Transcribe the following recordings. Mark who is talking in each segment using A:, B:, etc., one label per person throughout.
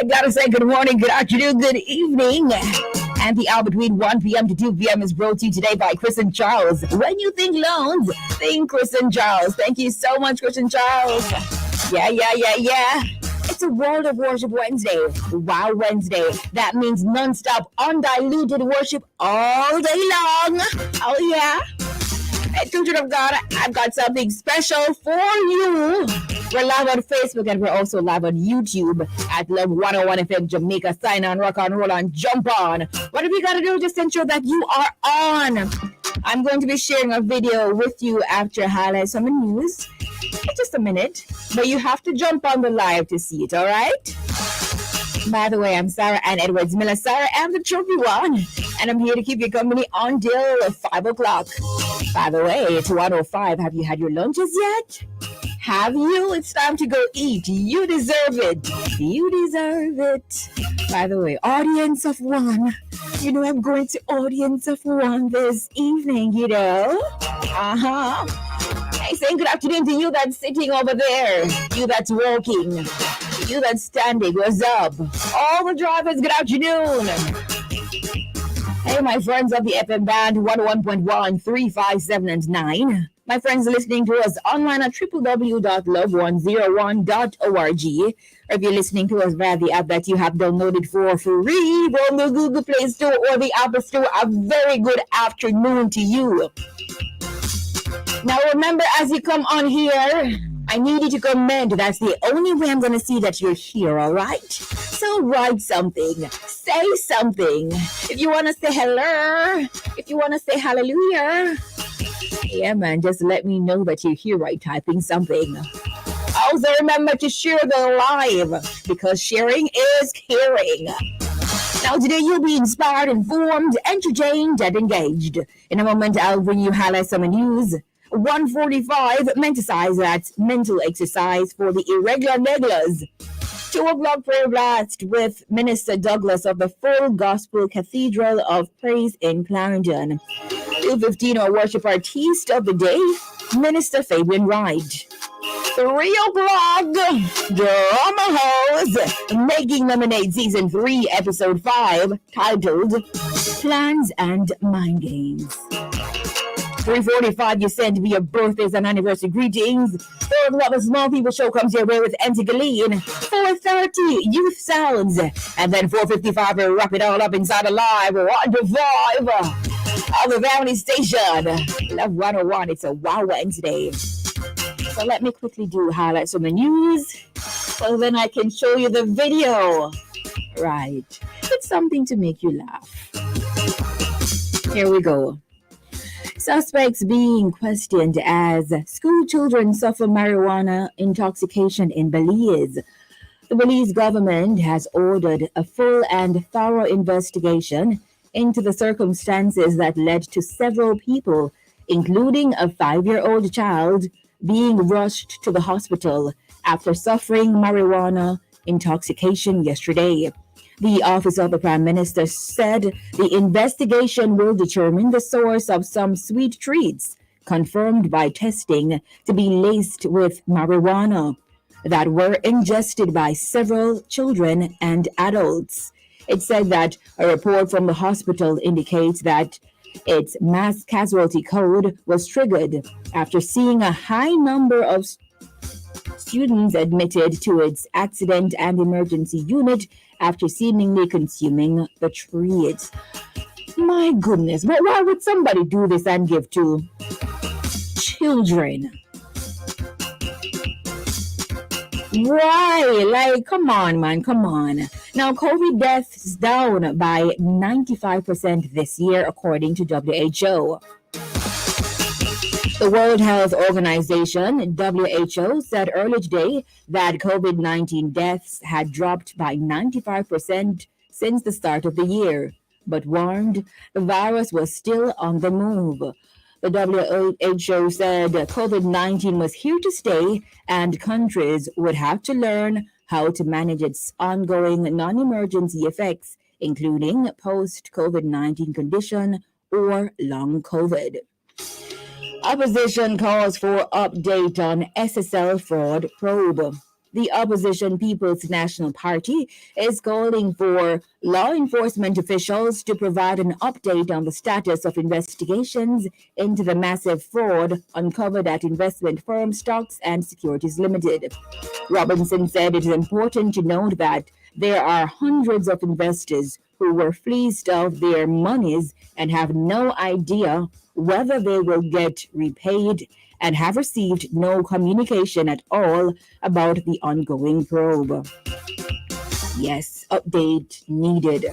A: I've got to say good morning, good afternoon, good evening. And the hour between 1 p.m. to 2 p.m. is brought to you today by Chris and Charles. When you think loans, think Chris and Charles. Thank you so much, Chris and Charles. Yeah. It's a World of Worship Wednesday. Wow Wednesday. That means non-stop, undiluted worship all day long. Oh, yeah. Hey, children of God, I've got something special for you. We're live on Facebook and we're also live on YouTube at Love 101 FM Jamaica. Sign on, rock on, roll on, jump on. What have you got to do? Just ensure that you are on. I'm going to be sharing a video with you after highlights on the news. Just a minute. But you have to jump on the live to see it, all right? By the way, I'm Sara-Ann Edwards Miller. Sara-Ann, the trophy one. And I'm here to keep you company until 5 o'clock. By the way, it's 1:05. Have you had your lunches yet? Have you? It's time to go eat. You deserve it. You deserve it. By the way, audience of one. You know, I'm going to audience of one this evening, you know? Hey, saying good afternoon to you that's sitting over there. You that's walking. You that's standing. What's up? All the drivers, good afternoon. Hey, my friends of the FM band 101.1, 3, 5, 7, and 9. My friends listening to us online at www.love101.org. Or if you're listening to us via the app that you have downloaded for free from the Google Play Store or the Apple Store, a very good afternoon to you. Now remember, as you come on here, I need you to comment. That's the only way I'm going to see that you're here, all right? So write something. Say something. If you want to say hello, if you want to say hallelujah, yeah, man, just let me know that you're here by typing something. Also, remember to share the live because sharing is caring. Now, today you'll be inspired, informed, entertained, and engaged. In a moment, I'll bring you highlights on the news. 1:45, Menticize, that's mental exercise for the irregular neglers. 2 o'clock prayer blast with Minister Douglas of the Full Gospel Cathedral of Praise in Clarendon. 2:15, our worship artist of the day, Minister Fabian Wright. 3 o'clock, Drama Hose, Making Lemonade Season 3, Episode 5, titled Plans and Mind Games. 3:45, you send me your birthdays and anniversary greetings. 4 o'clock, the Small People Show comes your way with Antigone. 4:30, Youth Sounds. And then 4:55, we wrap it all up inside a live 1 to 5 of the Valley Station. Love 101, it's a Wow Wednesday. So let me quickly do highlights from the news so then I can show you the video. Right. It's something to make you laugh. Here we go. Suspects being questioned as school children suffer marijuana intoxication in Belize. The Belize government has ordered a full and thorough investigation into the circumstances that led to several people, including a 5-year-old child, being rushed to the hospital after suffering marijuana intoxication yesterday. The Office of the Prime Minister said the investigation will determine the source of some sweet treats confirmed by testing to be laced with marijuana that were ingested by several children and adults. It said that a report from the hospital indicates that its mass casualty code was triggered after seeing a high number of students admitted to its accident and emergency unit after seemingly consuming the treats. My goodness, but why would somebody do this and give to children? Right, like, come on, man, come on. Now, COVID deaths down by 95% this year, according to WHO. The World Health Organization, WHO, said earlier today that COVID-19 deaths had dropped by 95% since the start of the year, but warned the virus was still on the move. The WHO said COVID-19 was here to stay and countries would have to learn how to manage its ongoing non-emergency effects, including post-COVID-19 condition or long COVID. Opposition calls for update on SSL fraud probe. The opposition People's National Party is calling for law enforcement officials to provide an update on the status of investigations into the massive fraud uncovered at investment firm Stocks and Securities Limited. Robinson said it is important to note that there are hundreds of investors who were fleeced of their monies and have no idea whether they will get repaid and have received no communication at all about the ongoing probe. Yes, update needed.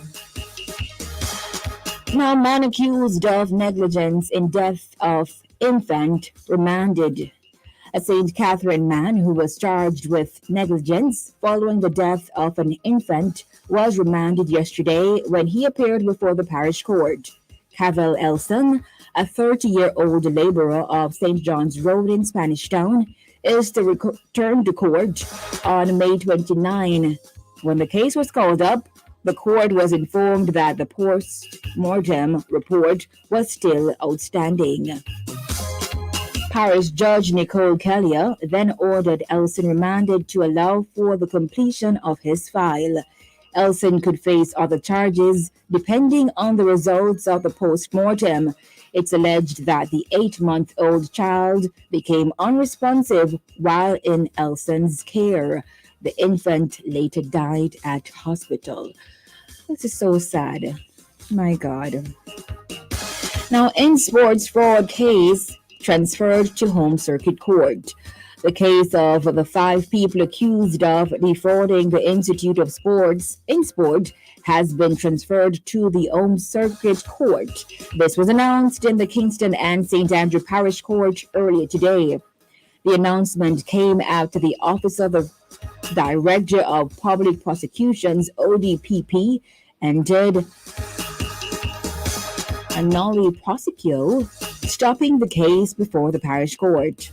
A: Now, man accused of negligence in death of infant remanded. A St. Catherine man who was charged with negligence following the death of an infant was remanded yesterday when he appeared before the parish court. Cavell Elson, a 30-year-old laborer of St. John's Road in Spanish Town, is to return to court on May 29. When the case was called up, the court was informed that the post-mortem report was still outstanding. Parish Judge Nicole Kellier then ordered Elson remanded to allow for the completion of his file. Elson could face other charges depending on the results of the post-mortem. It's alleged that the 8-month-old child became unresponsive while in Elson's care. The infant later died at hospital. This is so sad. My God. Now, in sports fraud case transferred to Home Circuit Court. The case of the 5 people accused of defrauding the Institute of Sports in sport has been transferred to the Home Circuit Court. This was announced in the Kingston and St. Andrew Parish Court earlier today. The announcement came after the Office of the Director of Public Prosecutions, ODPP, ended a nolle prosecutio, stopping the case before the parish court.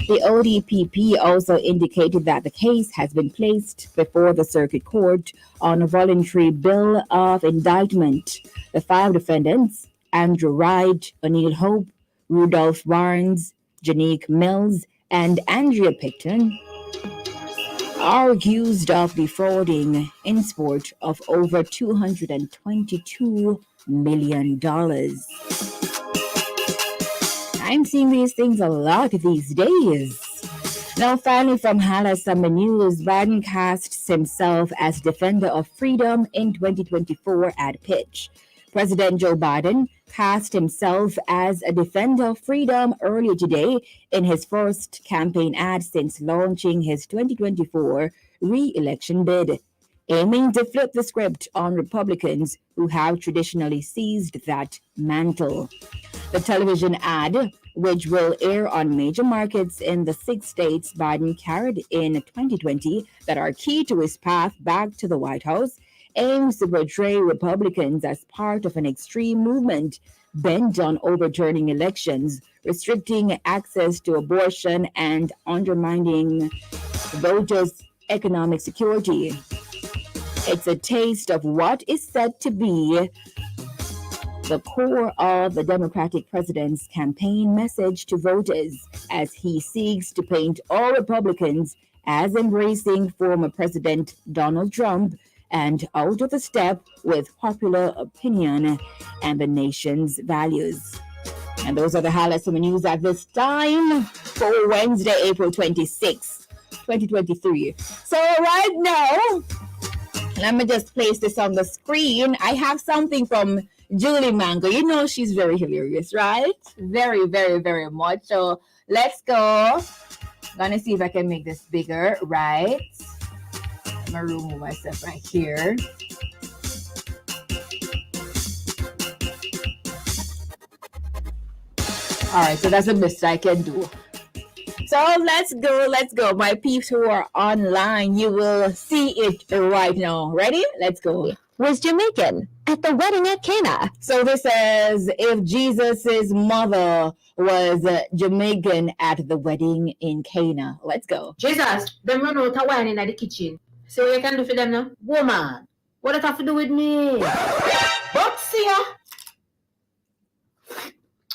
A: The ODPP also indicated that the case has been placed before the circuit court on a voluntary bill of indictment. The 5 defendants, Andrew Wright, O'Neill Hope, Rudolph Barnes, Janique Mills, and Andrea Picton, are accused of defrauding in sport of over $222 million. I'm seeing these things a lot these days. Now, finally, from Hala Summer News, Biden casts himself as defender of freedom in 2024 at pitch. President Joe Biden cast himself as a defender of freedom earlier today in his first campaign ad since launching his 2024 re-election bid, aiming to flip the script on Republicans who have traditionally seized that mantle. The television ad, which will air on major markets in the 6 states Biden carried in 2020 that are key to his path back to the White House, aims to portray Republicans as part of an extreme movement bent on overturning elections, restricting access to abortion, and undermining voters' economic security. It's a taste of what is said to be the core of the Democratic president's campaign message to voters as he seeks to paint all Republicans as embracing former President Donald Trump and out of the step with popular opinion and the nation's values. And those are the highlights from the news at this time for Wednesday, April 26, 2023. So right now, let me just place this on the screen. I have something from Julie Mango. You know she's very hilarious, right? Very, very, very much. So let's go. I'm gonna see if I can make this bigger, right? I'm gonna remove myself right here. All right, so that's the best I can do. So let's go. My peeps who are online, you will see it right now. Ready? Let's go.
B: Was Jamaican at the wedding at Cana.
A: So this says, if Jesus's mother was Jamaican at the wedding in Cana. Let's go.
C: Jesus, them run out of wine in the kitchen. So what you can do for them now? Woman, what does that have to do with me? But see ya.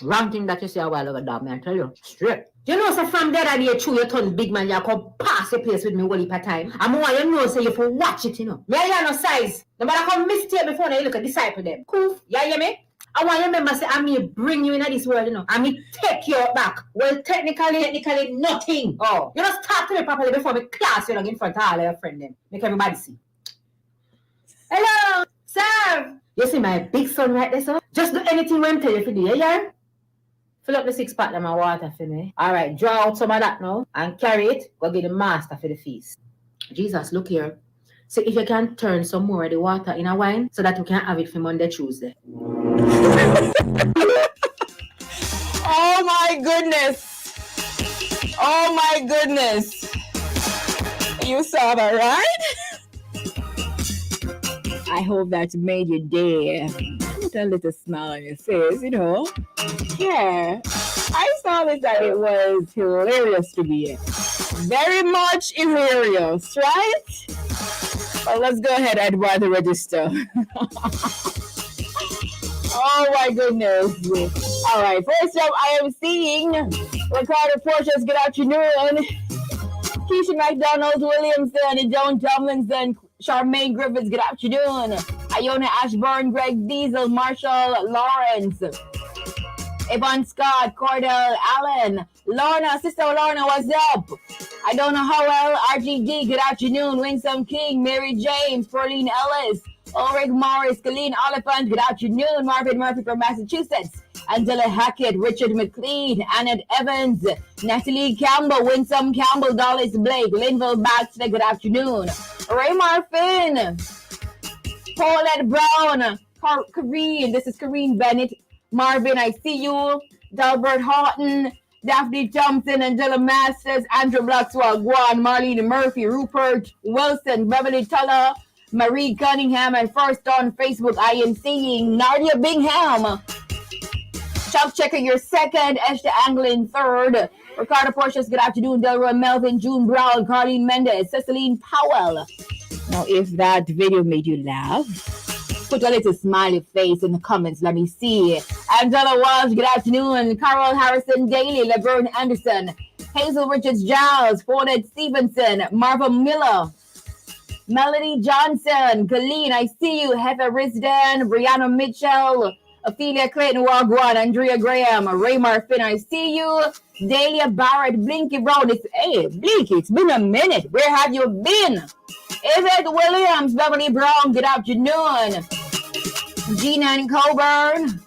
C: Wrong thing that you say a while ago, dog, man. I tell you. Straight. You know, so from there and you chew your turn big man, you come pass the place with me one heap of time. And more you know, so you for watch it, you know. Me I no size. No matter how mistake before you look at disciple them. Cool. You hear me? I want you remember say I me bring you into this world, you know. I me take you back. Well, technically nothing. Oh. You just talk to me properly before me class you know, in front of all your friends them. Make everybody see. Hello, sir. You see my big son right there, sir? Just do anything when I tell you to do, yeah? Fill up the 6-pack of my water for me. All right, draw out some of that now and carry it. Go get the master for the feast. Jesus, look here. So if you can turn some more of the water in a wine so that we can have it for Monday, Tuesday.
A: Oh my goodness. Oh my goodness. You saw that, right? I hope that made your day. Put a little smile on your face, you know. Yeah. I saw this and it was hilarious to me. Very much hilarious, right? Well, let's go ahead and wind the register. Oh my goodness. All right, first up, I am seeing Ricardo Porches, good afternoon. Keisha McDonald, Williamson, Joan Tomlinson, Charmaine Griffiths, good afternoon. Iona Ashburn, Greg Diesel, Marshall Lawrence, Yvonne Scott, Cordell Allen, Lorna, Sister Lorna, what's up? I don't know how well, RGD, good afternoon. Winsome King, Mary James, Pauline Ellis, Ulrich Morris, Colleen Oliphant, good afternoon. Marvin Murphy from Massachusetts, Angela Hackett, Richard McLean, Annette Evans, Natalie Campbell, Winsome Campbell, Dollis Blake, Linville Baxter, good afternoon. Ray Marfin, Paulette Brown, Kareen, this is Kareen Bennett, Marvin, I see you, Delbert Houghton, Daphne Thompson, Angela Masters, Andrew Blackswell, Guan, Marlene Murphy, Rupert Wilson, Beverly Tuller, Marie Cunningham, and first on Facebook, I am seeing Nadia Bingham, Chuck Checker, your second, Esther Anglin, third, Ricardo Porches, good afternoon, Delroy Melvin, June Brown, Carlene Mendez, Ceciline Powell. Now, if that video made you laugh, put a little smiley face in the comments. Let me see. Angela Walsh, good afternoon. Carol Harrison Daly, Laverne Anderson, Hazel Richards Giles, Fornette Stevenson, Marva Miller, Melody Johnson, Colleen, I see you. Heather Risden, Brianna Mitchell, Ophelia Clayton Wagwan, Andrea Graham, Ray Marfin, I see you. Dahlia Barrett, Blinky Brown. Hey, Blinky, it's been a minute. Where have you been? Yvette Williams, Beverly Brown, good afternoon. Gina and Coburn,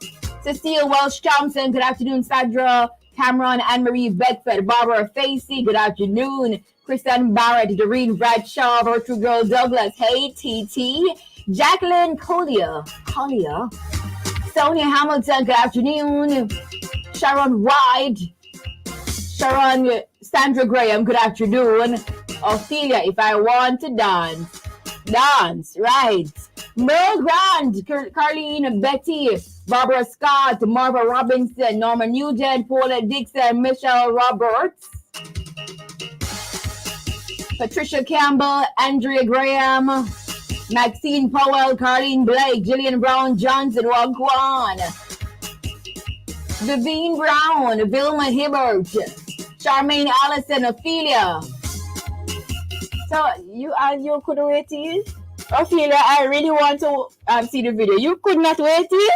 A: Cecile Welsh Thompson, good afternoon. Sandra Cameron, Anne-Marie Bedford, Barbara Facey, good afternoon. Kristen Barrett, Doreen Bradshaw, Virtue Girl Douglas, hey TT. Jacqueline Collier, Sonia Hamilton, good afternoon. Sharon White, Sharon Sandra Graham, good afternoon. Ophelia, if I want to dance, right. Merle Grant, Carlene Betty, Barbara Scott, Marva Robinson, Norma Nugent, Paula Dixon, Michelle Roberts, Patricia Campbell, Andrea Graham, Maxine Powell, Carlene Blake, Jillian Brown Johnson, Wagwan, Devine Brown, Vilma Hibbert, Charmaine Allison, Ophelia. So you could wait till? Ophelia, I really want to see the video. You could not wait till?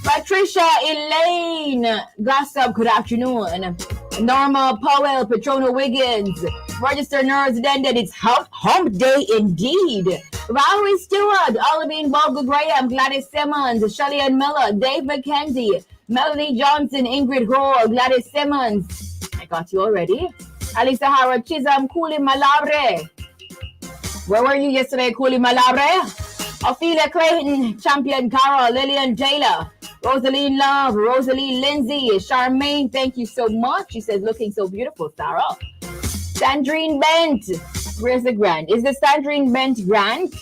A: Patricia Elaine Gossip, good afternoon. Norma Powell, Patrona Wiggins, Register Nurse Dended, it's hump day indeed. Valerie Stewart, Olivine Bogle Graham, Gladys Simmons, Shelley Ann Miller, Dave McKenzie, Melanie Johnson, Ingrid Gore, Gladys Simmons. I got you already. Alisa Hara Chisholm, Kuli Malabre. Where were you yesterday, Kuli Malabre? Ophelia Clayton, Champion Carol, Lillian Taylor, Rosaline Love, Rosalie Lindsay, Charmaine, thank you so much. She says, looking so beautiful, Sarah. Sandrine Bent, where's the grant? Is the Sandrine Bent grant?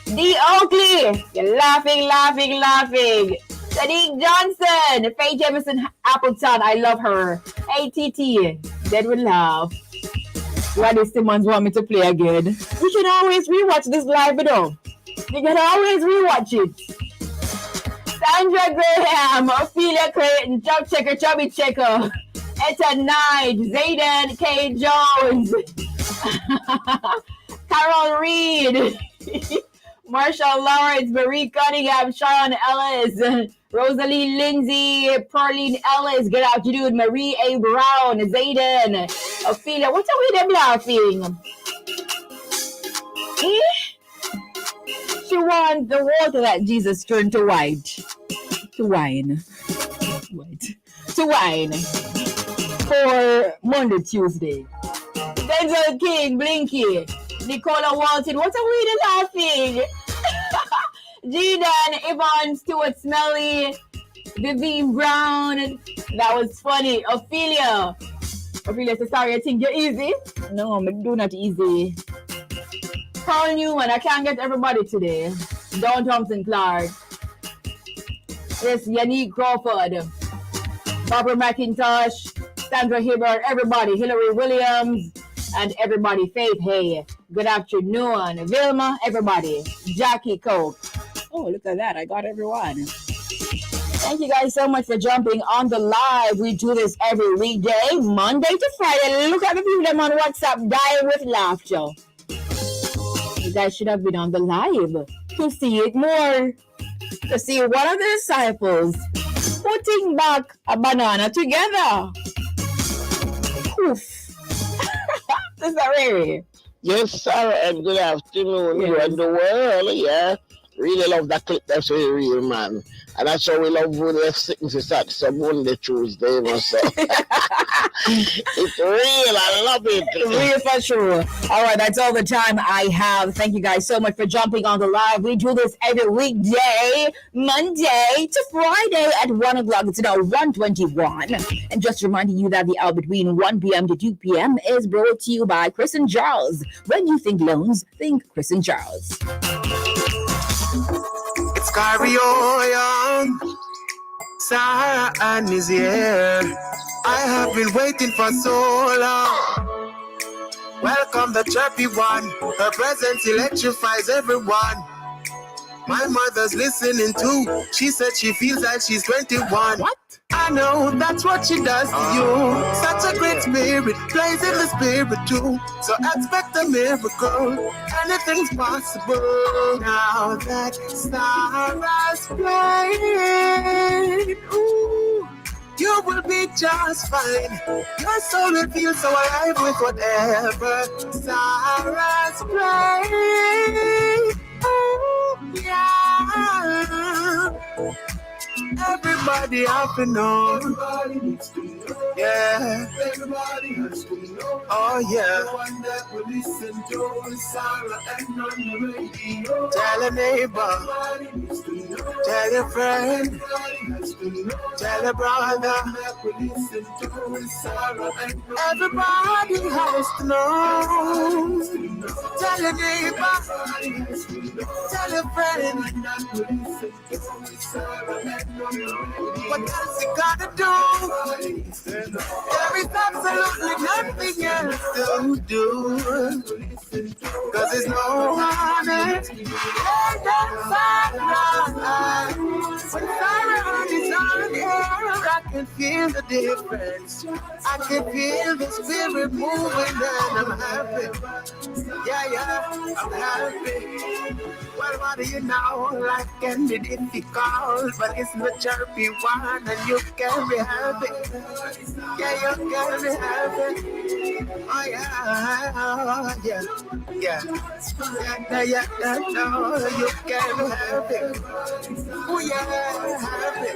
A: D. Oakley, you're laughing. Sadiq Johnson, Faye Jamison Appleton, I love her. ATT, dead with love. Gladys Simmons want me to play again. We should always rewatch this live video. You can always rewatch it. Sandra Graham, Ophelia Clayton, Chuck Checker, Chubby Checker, Etta Knight, Zayden K. Jones, Carol Reed, Marshall Lawrence, Marie Cunningham, Sharon Ellis, Rosalie Lindsay, Pearline Ellis, good afternoon, Marie A. Brown, Zayden, Ophelia. What are we them laughing? She wants the water that Jesus turned to white. To wine. White. To wine. For Monday, Tuesday. Denzel King, Blinky, Nicola Walton. What are we laughing? Jidan, Yvonne, Stuart Smelly, Vivian Brown. That was funny. Ophelia says, sorry, I think you're easy. No, I'm do not easy. Carl Newman, I can't get everybody today. Dawn Thompson Clark. Yes, Yannick Crawford. Barbara McIntosh, Sandra Hibbert, everybody. Hillary Williams, and everybody. Faith Hay. Good afternoon. Vilma, everybody. Jackie Coke. Oh, look at that. I got everyone. Thank you guys so much for jumping on the live. We do this every weekday, Monday to Friday. Look at the people them on WhatsApp dying with laughter. You guys should have been on the live to see it more. To see one of the disciples putting back a banana together. Poof. Is that Rary?
D: Yes, Sara-Ann, good afternoon. Yes. You and the world, yeah. Really love that clip. That's really real, man. And that's how we love when the sickness at some Monday, Tuesday, you know, so. It's real. I love it.
A: Real for sure. All right, that's all the time I have. Thank you guys so much for jumping on the live. We do this every weekday, Monday to Friday at 1 o'clock. It's now 1:21. And just reminding you that the hour between 1 p.m. to 2 p.m. is brought to you by Chris and Charles. When you think loans, think Chris and Charles.
E: It's Carry-On. Sara-Ann is here. I have been waiting for so long. Welcome the chirpy one. Her presence electrifies everyone. My mother's listening too. She said she feels like she's 21. What? I know that's what she does to you. Such a great spirit, plays in the spirit too. So expect a miracle. Anything's possible. Now that Sarah's playing, ooh, you will be just fine. Your soul will feel so alive with whatever Sarah's playing. Ooh, yeah. Everybody have to know. Everybody needs to know. Yeah. Everybody has to know. Oh yeah. The one that will listen to Sara-Ann on the radio. Tell a neighbor. Everybody needs to know. Tell your friend. Everybody has to know. Tell a brother. The one that will listen to Sara-Ann. Everybody has to know. Tell your neighbor. Tell your friend. What else you gotta do? There is absolutely nothing else to do. Cause there's no one else. And that's when Sara-Ann is on air, I can feel the difference. I can feel the spirit moving and I'm happy. Yeah, I'm happy. Well, what do you know? Life can be difficult, but it's the chirpy one and you can be happy. Yeah, you can be happy. Oh yeah. No, you can be happy. Oh yeah, happy.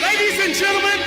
E: Ladies and gentlemen,